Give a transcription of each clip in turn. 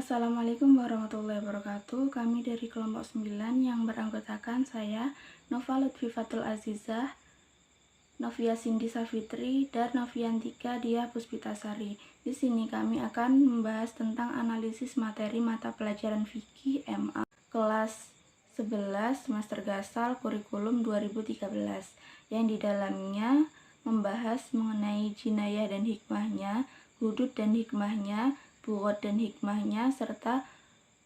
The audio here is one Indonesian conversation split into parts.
Assalamualaikum warahmatullahi wabarakatuh. Kami dari kelompok 9 yang beranggotakan saya, Nova Lutfifatul Azizah, Novia Cindy Safitri, dan Noviantika Dia Puspitasari. Di sini kami akan membahas tentang analisis materi mata pelajaran fikih MA kelas 11 semester Gasal kurikulum 2013 yang di dalamnya membahas mengenai jinayah dan hikmahnya, hudud dan hikmahnya, bughot dan hikmahnya, serta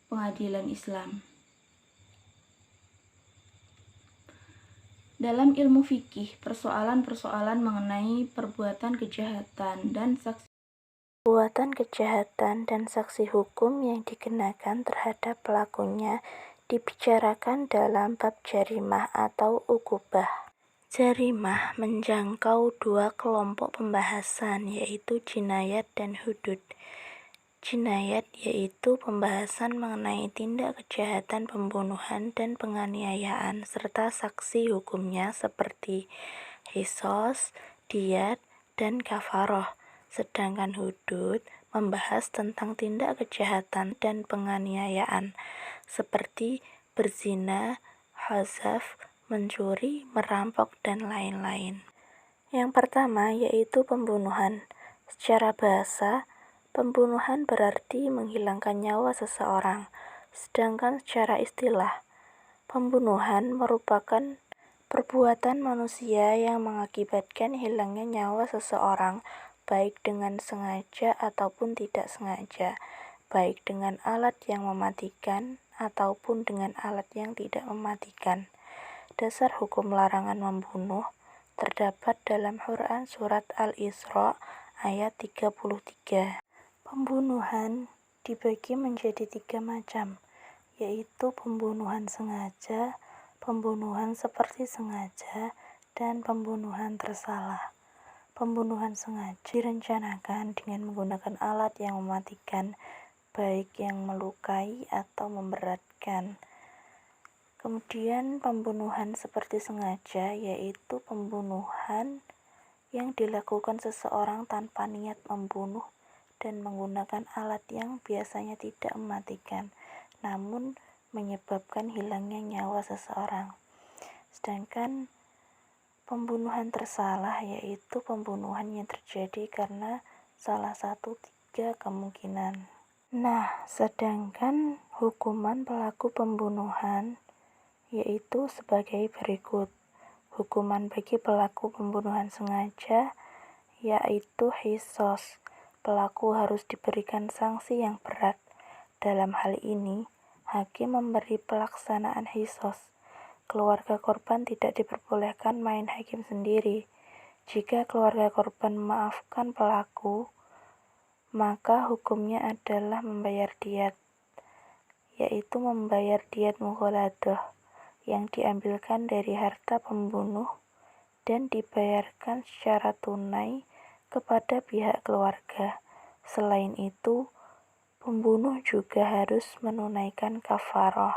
pengadilan Islam. Dalam ilmu fikih, persoalan-persoalan mengenai perbuatan kejahatan dan saksi hukum yang dikenakan terhadap pelakunya dibicarakan dalam bab jarimah atau ukubah. Jarimah menjangkau dua kelompok pembahasan, yaitu jinayat dan hudud. Jinayat yaitu pembahasan mengenai tindak kejahatan pembunuhan dan penganiayaan serta saksi hukumnya seperti qisas, diyat, dan kafaroh. Sedangkan hudud membahas tentang tindak kejahatan dan penganiayaan seperti berzina, khazaf, mencuri, merampok, dan lain-lain. Yang pertama yaitu pembunuhan. Secara bahasa, pembunuhan berarti menghilangkan nyawa seseorang, sedangkan secara istilah, pembunuhan merupakan perbuatan manusia yang mengakibatkan hilangnya nyawa seseorang, baik dengan sengaja ataupun tidak sengaja, baik dengan alat yang mematikan ataupun dengan alat yang tidak mematikan. Dasar hukum larangan membunuh terdapat dalam Quran Surat Al-Isra ayat 33. Pembunuhan dibagi menjadi 3 macam, yaitu pembunuhan sengaja, pembunuhan seperti sengaja, dan pembunuhan tersalah. Pembunuhan sengaja direncanakan dengan menggunakan alat yang mematikan, baik yang melukai atau memberatkan. Kemudian pembunuhan seperti sengaja yaitu pembunuhan yang dilakukan seseorang tanpa niat membunuh dan menggunakan alat yang biasanya tidak mematikan, namun menyebabkan hilangnya nyawa seseorang. Sedangkan pembunuhan tersalah yaitu pembunuhan yang terjadi karena salah satu 3 kemungkinan. Sedangkan hukuman pelaku pembunuhan yaitu sebagai berikut. Hukuman bagi pelaku pembunuhan sengaja yaitu qisas. Pelaku harus diberikan sanksi yang berat. Dalam hal ini, hakim memberi pelaksanaan qisas. Keluarga korban tidak diperbolehkan main hakim sendiri. Jika keluarga korban memaafkan pelaku, maka hukumnya adalah membayar diyat, yaitu membayar diyat mughaladah yang diambilkan dari harta pembunuh dan dibayarkan secara tunai kepada pihak keluarga. Selain itu, pembunuh juga harus menunaikan kafaroh.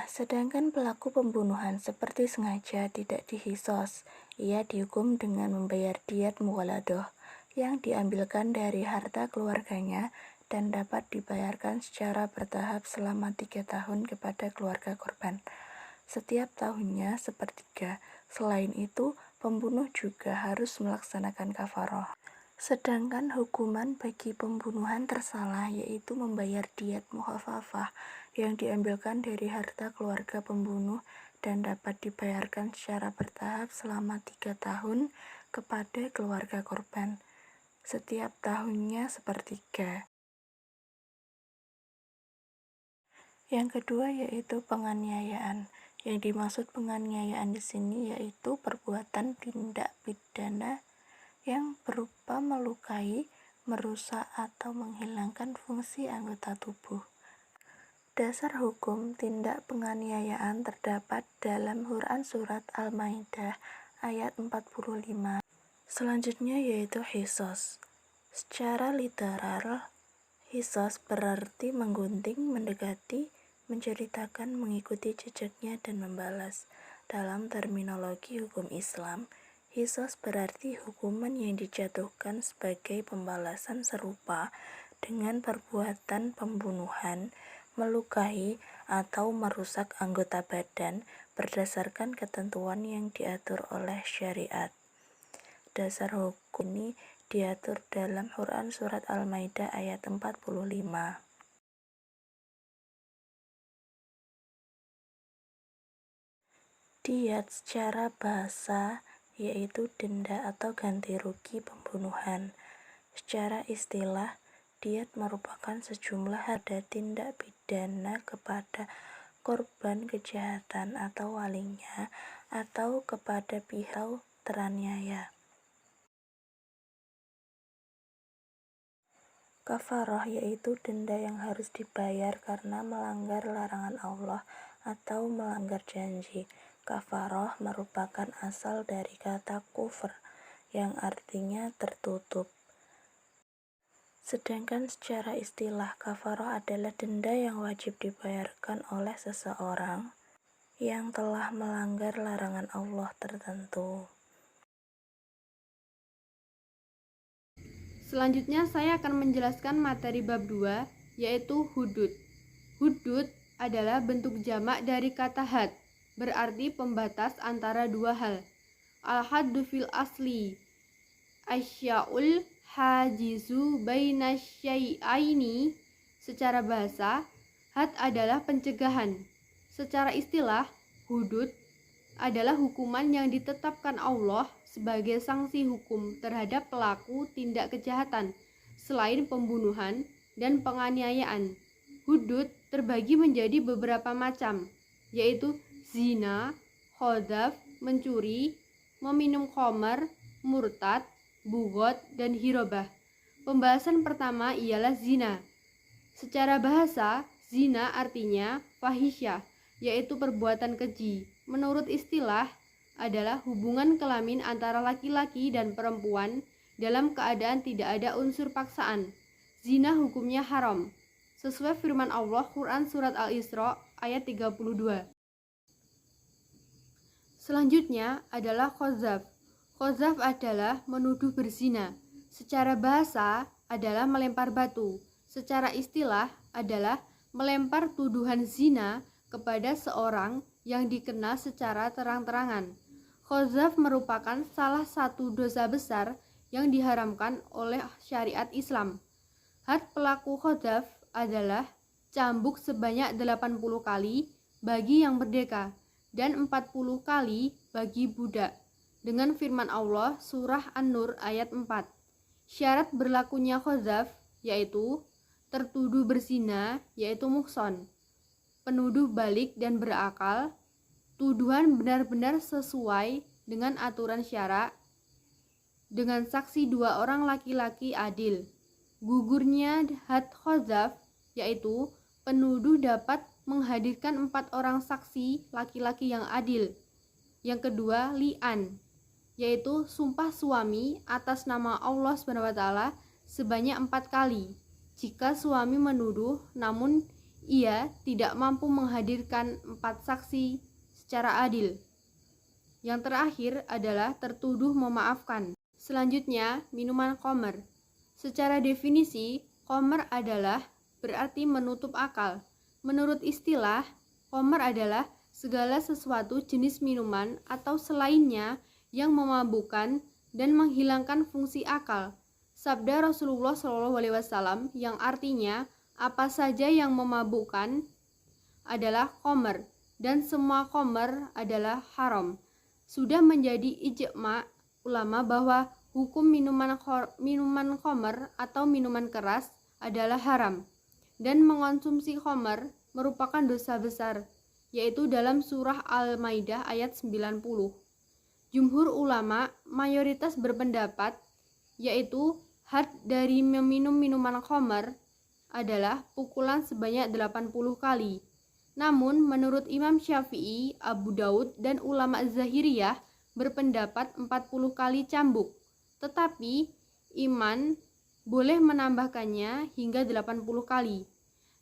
Sedangkan pelaku pembunuhan seperti sengaja tidak diqisas, ia dihukum dengan membayar diyat mughaladah yang diambilkan dari harta keluarganya dan dapat dibayarkan secara bertahap selama 3 tahun kepada keluarga korban, setiap tahunnya sepertiga. Selain itu, pembunuh juga harus melaksanakan kafaroh. Sedangkan hukuman bagi pembunuhan tersalah yaitu membayar diyat mukhafafah yang diambilkan dari harta keluarga pembunuh dan dapat dibayarkan secara bertahap selama 3 tahun kepada keluarga korban, setiap tahunnya sepertiga. Yang kedua yaitu penganiayaan. Yang dimaksud penganiayaan di sini yaitu perbuatan tindak pidana yang berupa melukai, merusak, atau menghilangkan fungsi anggota tubuh. Dasar hukum tindak penganiayaan terdapat dalam Quran Surat Al-Maidah ayat 45. Selanjutnya yaitu qisas. Secara literal, qisas berarti menggunting, mendekati, menceritakan, mengikuti jejaknya, dan membalas. Dalam terminologi hukum Islam, qisas berarti hukuman yang dijatuhkan sebagai pembalasan serupa dengan perbuatan pembunuhan, melukai, atau merusak anggota badan berdasarkan ketentuan yang diatur oleh syariat. Dasar hukum ini diatur dalam Quran Surat Al-Maidah ayat 45. Diyat secara bahasa yaitu denda atau ganti rugi pembunuhan. Secara istilah, diyat merupakan sejumlah harga tindak pidana kepada korban kejahatan atau walinya atau kepada pihak teraniaya. Kafaroh yaitu denda yang harus dibayar karena melanggar larangan Allah atau melanggar janji. Kafaroh merupakan asal dari kata kufr yang artinya tertutup. Sedangkan secara istilah, kafaroh adalah denda yang wajib dibayarkan oleh seseorang yang telah melanggar larangan Allah tertentu. Selanjutnya saya akan menjelaskan materi bab 2, yaitu hudud. Hudud adalah bentuk jamak dari kata had, berarti pembatas antara dua hal. Al-haddu fil asli asya'ul hajizu bainasyai'aini. Secara bahasa, had adalah pencegahan. Secara istilah, hudud adalah hukuman yang ditetapkan Allah sebagai sanksi hukum terhadap pelaku tindak kejahatan selain pembunuhan dan penganiayaan. Hudud terbagi menjadi beberapa macam, yaitu zina, qadzaf, mencuri, meminum khamar, murtad, bughot, dan hirobah. Pembahasan pertama ialah zina. Secara bahasa, zina artinya fahisyah, yaitu perbuatan keji. Menurut istilah, adalah hubungan kelamin antara laki-laki dan perempuan dalam keadaan tidak ada unsur paksaan. Zina hukumnya haram, sesuai firman Allah Quran Surat Al-Isra ayat 32. Selanjutnya adalah qadzaf. Qadzaf adalah menuduh berzina. Secara bahasa adalah melempar batu. Secara istilah adalah melempar tuduhan zina kepada seorang yang dikenal secara terang-terangan. Qadzaf merupakan salah satu dosa besar yang diharamkan oleh syariat Islam. Had pelaku qadzaf adalah cambuk sebanyak 80 kali bagi yang merdeka dan 40 kali bagi budak. Dengan firman Allah surah An-Nur ayat 4. Syarat berlakunya qadzaf yaitu tertuduh berzina yaitu muhson, penuduh balik dan berakal, tuduhan benar-benar sesuai dengan aturan syara, dengan saksi 2 orang laki-laki adil. Gugurnya had qadzaf yaitu penuduh dapat menghadirkan 4 orang saksi laki-laki yang adil. Yang kedua, li'an, yaitu sumpah suami atas nama Allah SWT sebanyak 4 kali. Jika suami menuduh namun ia tidak mampu menghadirkan 4 saksi secara adil. Yang terakhir adalah tertuduh memaafkan. Selanjutnya, minuman khamar. Secara definisi, khamar adalah berarti menutup akal. Menurut istilah, khamar adalah segala sesuatu jenis minuman atau selainnya yang memabukkan dan menghilangkan fungsi akal. Sabda Rasulullah SAW yang artinya apa saja yang memabukkan adalah khamar dan semua khamar adalah haram. Sudah menjadi ijma' ulama bahwa hukum minuman khamar atau minuman keras adalah haram dan mengonsumsi khamar merupakan dosa besar, yaitu dalam surah Al-Maidah ayat 90. Jumhur ulama mayoritas berpendapat yaitu had dari meminum minuman khamar adalah pukulan sebanyak 80 kali. Namun menurut Imam Syafi'i, Abu Daud, dan ulama Zahiriyah berpendapat 40 kali cambuk. Tetapi Iman boleh menambahkannya hingga 80 kali.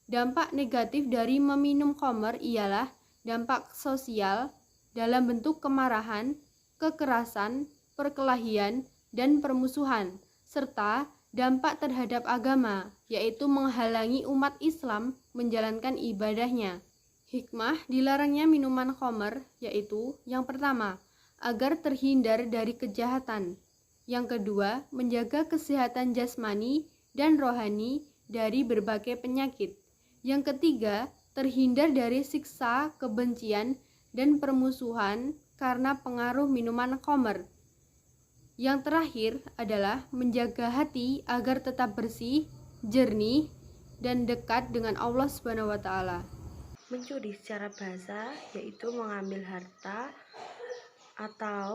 Dampak negatif dari meminum khamar ialah dampak sosial dalam bentuk kemarahan, kekerasan, perkelahian, dan permusuhan, serta dampak terhadap agama, yaitu menghalangi umat Islam menjalankan ibadahnya. Hikmah dilarangnya minuman khamr, yaitu yang pertama, agar terhindar dari kejahatan. Yang kedua, menjaga kesehatan jasmani dan rohani dari berbagai penyakit. Yang ketiga, terhindar dari siksa, kebencian, dan permusuhan karena pengaruh minuman khamr. Yang terakhir adalah menjaga hati agar tetap bersih, jernih, dan dekat dengan Allah Subhanahu wa taala. Mencuri secara bahasa yaitu mengambil harta atau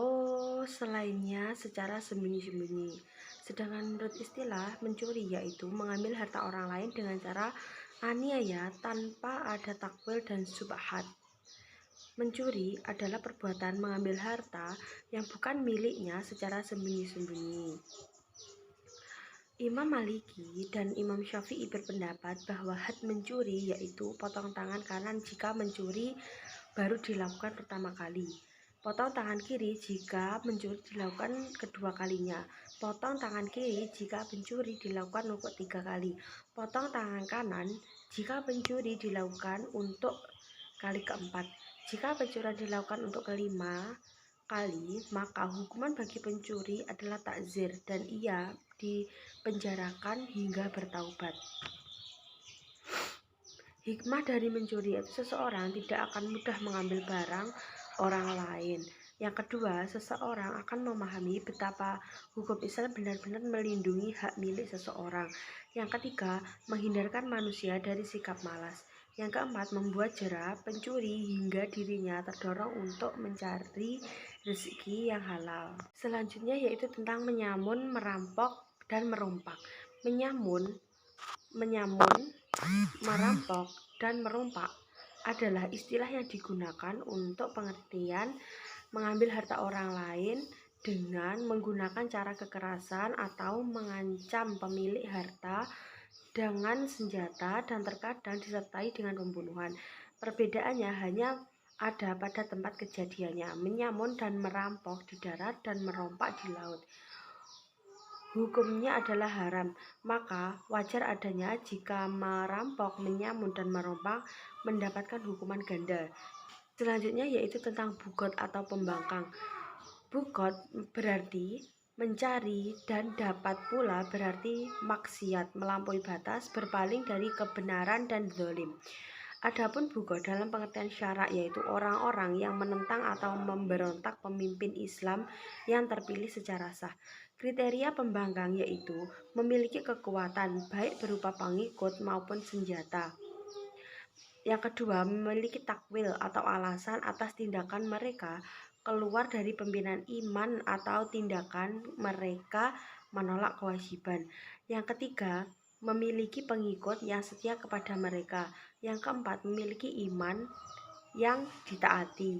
selainnya secara sembunyi-sembunyi. Sedangkan menurut istilah, mencuri yaitu mengambil harta orang lain dengan cara aniaya tanpa ada takwil dan syubhat. Mencuri adalah perbuatan mengambil harta yang bukan miliknya secara sembunyi-sembunyi. Imam Maliki dan Imam Syafi'i berpendapat bahwa had mencuri yaitu potong tangan kanan jika mencuri baru dilakukan pertama kali, potong tangan kiri jika mencuri dilakukan kedua kalinya, potong tangan kiri jika pencuri dilakukan untuk 3 kali, potong tangan kanan jika pencuri dilakukan untuk kali keempat. Jika pencurian dilakukan untuk kelima kali, maka hukuman bagi pencuri adalah takzir dan ia dipenjarakan hingga bertaubat. Hikmah dari mencuri yaitu seseorang tidak akan mudah mengambil barang orang lain. Yang kedua, seseorang akan memahami betapa hukum Islam benar-benar melindungi hak milik seseorang. Yang ketiga, menghindarkan manusia dari sikap malas. Yang keempat, membuat jera pencuri hingga dirinya terdorong untuk mencari rezeki yang halal. Selanjutnya yaitu tentang menyamun, merampok, dan merompak. Menyamun, merampok, dan merompak adalah istilah yang digunakan untuk pengertian mengambil harta orang lain dengan menggunakan cara kekerasan atau mengancam pemilik harta dengan senjata dan terkadang disertai dengan pembunuhan. Perbedaannya hanya ada pada tempat kejadiannya, menyamun dan merampok di darat dan merompak di laut. Hukumnya adalah haram, maka wajar adanya jika merampok, menyamun, dan merompak mendapatkan hukuman ganda. Selanjutnya yaitu tentang bugot atau pembangkang. Bugot berarti mencari dan dapat pula berarti maksiat, melampaui batas, berpaling dari kebenaran dan zalim. Adapun bugot dalam pengertian syarak yaitu orang-orang yang menentang atau memberontak pemimpin Islam yang terpilih secara sah. Kriteria pembangkang yaitu memiliki kekuatan baik berupa pengikut maupun senjata. Yang kedua, memiliki takwil atau alasan atas tindakan mereka keluar dari pimpinan iman atau tindakan mereka menolak kewajiban. Yang ketiga, memiliki pengikut yang setia kepada mereka. Yang keempat, memiliki iman yang ditaati.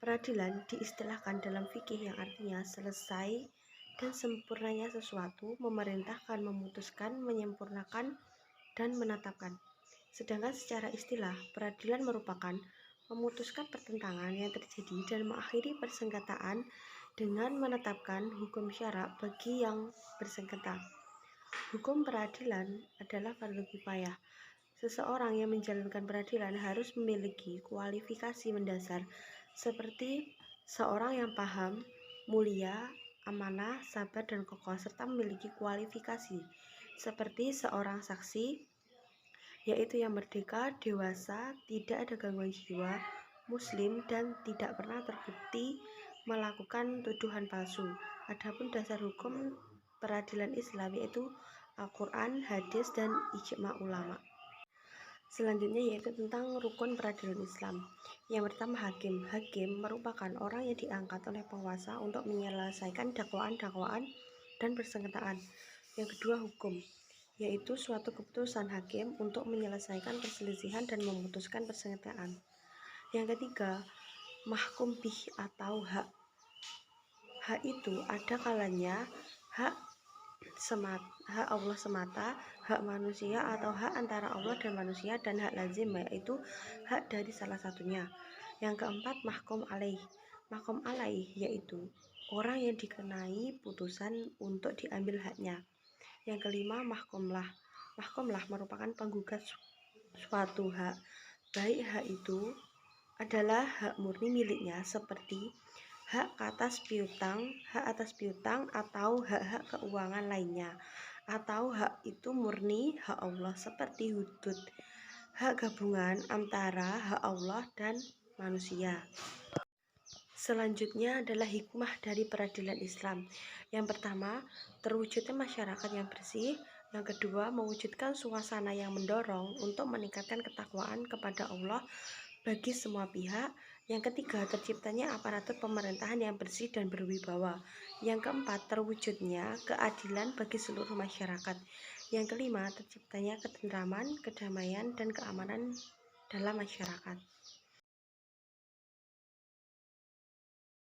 Peradilan diistilahkan dalam fikih yang artinya selesai dan sempurnanya sesuatu, memerintahkan, memutuskan, menyempurnakan, dan menetapkan. Sedangkan secara istilah, peradilan merupakan memutuskan pertentangan yang terjadi dan mengakhiri persengketaan dengan menetapkan hukum syarak bagi yang bersengketa. Hukum peradilan adalah fardu kifayah. Seseorang yang menjalankan peradilan harus memiliki kualifikasi mendasar seperti seorang yang paham, mulia, amanah, sabar, dan kokoh, serta memiliki kualifikasi seperti seorang saksi, yaitu yang merdeka, dewasa, tidak ada gangguan jiwa, muslim, dan tidak pernah terbukti melakukan tuduhan palsu. Adapun dasar hukum peradilan Islam yaitu Al-Quran, hadis, dan ijma ulama. Selanjutnya yaitu tentang rukun peradilan Islam. Yang pertama, hakim. Hakim merupakan orang yang diangkat oleh penguasa untuk menyelesaikan dakwaan-dakwaan dan persengketaan. Yang kedua, hukum, yaitu suatu keputusan hakim untuk menyelesaikan perselisihan dan memutuskan persengketaan. Yang ketiga, mahkum bih atau hak. Hak itu ada kalanya hak Allah semata, hak manusia atau hak antara Allah dan manusia, dan hak lazim yaitu hak dari salah satunya. Yang keempat, mahkum alaih. Mahkum alaih yaitu orang yang dikenai putusan untuk diambil haknya. Yang kelima, mahkomlah. Mahkomlah merupakan penggugat suatu hak, baik hak itu adalah hak murni miliknya seperti hak atas piutang atau hak-hak keuangan lainnya, atau hak itu murni hak Allah seperti hudud, hak gabungan antara hak Allah dan manusia. Selanjutnya adalah hikmah dari peradilan Islam. Yang pertama, terwujudnya masyarakat yang bersih. Yang kedua, mewujudkan suasana yang mendorong untuk meningkatkan ketakwaan kepada Allah bagi semua pihak. Yang ketiga, terciptanya aparatur pemerintahan yang bersih dan berwibawa. Yang keempat, terwujudnya keadilan bagi seluruh masyarakat. Yang kelima, terciptanya ketentraman, kedamaian, dan keamanan dalam masyarakat.